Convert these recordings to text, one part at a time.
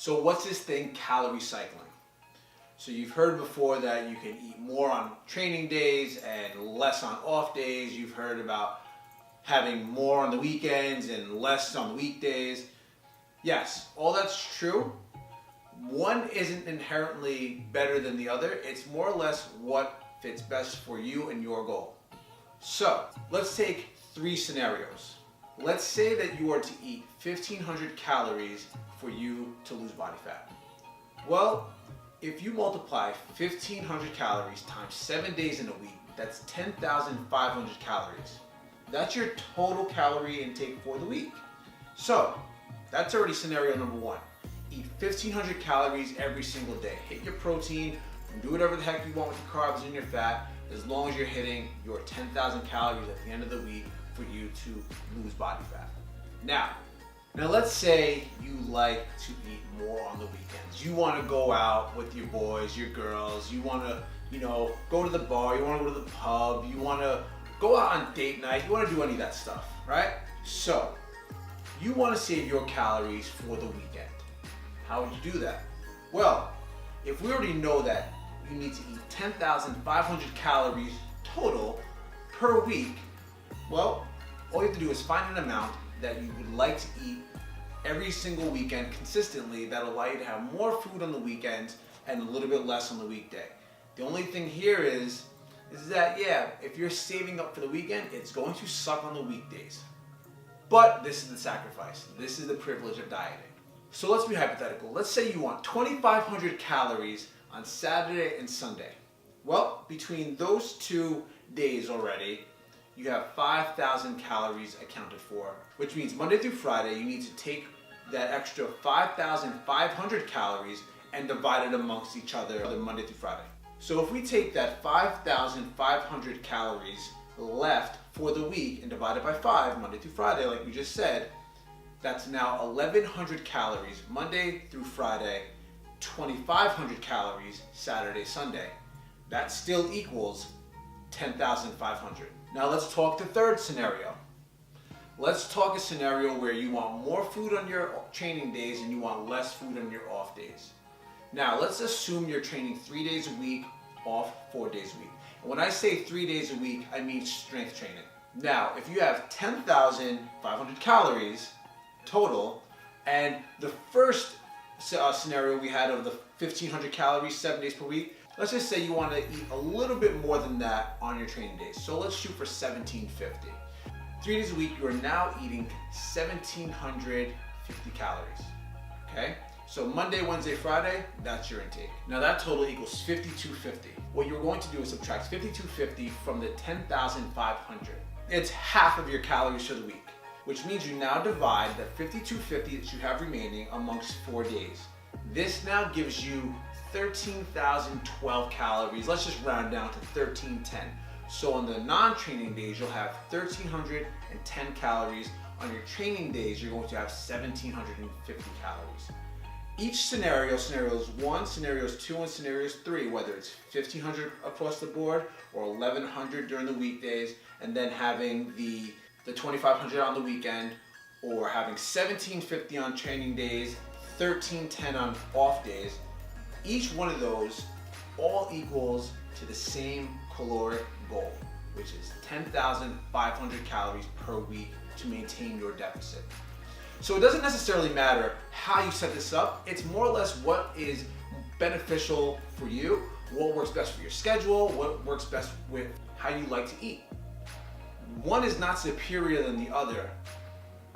So what's this thing, calorie cycling? So you've heard before that you can eat more on training days and less on off days. You've heard about having more on the weekends and less on the weekdays. Yes, all that's true. One isn't inherently better than the other. It's more or less what fits best for you and your goal. So let's take 3 scenarios. Let's say that you are to eat 1,500 calories for you to lose body fat. Well, if you multiply 1,500 calories times 7 days in a week, that's 10,500 calories. That's your total calorie intake for the week. So that's already scenario number 1. Eat 1,500 calories every single day. Hit your protein, and do whatever the heck you want with your carbs and your fat, as long as you're hitting your 10,000 calories at the end of the week for you to lose body fat. Now let's say you like to eat more on the weekends. You want to go out with your boys, your girls. You want to, go to the bar. You want to go to the pub. You want to go out on date night. You want to do any of that stuff, right? So you want to save your calories for the weekend. How would you do that? Well, if we already know that you need to eat 10,500 calories total per week, well, all you have to do is find an amount that you would like to eat every single weekend consistently that'll allow you to have more food on the weekends and a little bit less on the weekday. The only thing here is that, if you're saving up for the weekend, it's going to suck on the weekdays. But this is the sacrifice. This is the privilege of dieting. So let's be hypothetical. Let's say you want 2,500 calories on Saturday and Sunday. Well, between those 2 days already, you have 5,000 calories accounted for, which means Monday through Friday, you need to take that extra 5,500 calories and divide it amongst each other Monday through Friday. So if we take that 5,500 calories left for the week and divide it by 5, Monday through Friday, like we just said, that's now 1,100 calories Monday through Friday, 2,500 calories Saturday, Sunday. That still equals 10,500. Now let's talk the third scenario. Let's talk a scenario where you want more food on your training days and you want less food on your off days. Now let's assume you're training 3 days a week, off 4 days a week. And when I say 3 days a week, I mean strength training. Now, if you have 10,500 calories total, and the first scenario we had of the 1,500 calories 7 days per week, let's just say you want to eat a little bit more than that on your training days. So let's shoot for 1,750. 3 days a week, you are now eating 1,750 calories, okay? So Monday, Wednesday, Friday, that's your intake. Now that total equals 5,250. What you're going to do is subtract 5,250 from the 10,500. It's half of your calories for the week, which means you now divide the 5,250 that you have remaining amongst 4 days. This now gives you 13,012 calories. Let's just round down to 1,310. So on the non-training days, you'll have 1,310 calories. On your training days, you're going to have 1,750 calories. Each scenario, scenarios 1, scenarios 2, and scenarios 3, whether it's 1,500 across the board or 1,100 during the weekdays, and then having the 2,500 on the weekend, or having 1,750 on training days, 1,310 on off days, each one of those all equals to the same caloric goal, which is 10,500 calories per week to maintain your deficit. So it doesn't necessarily matter how you set this up. It's more or less what is beneficial for you, what works best for your schedule, what works best with how you like to eat. One is not superior than the other,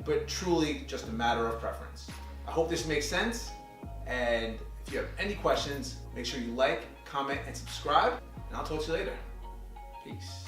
but truly just a matter of preference. I hope this makes sense, and if you have any questions, make sure you like, comment, and subscribe, and I'll talk to you later. Peace.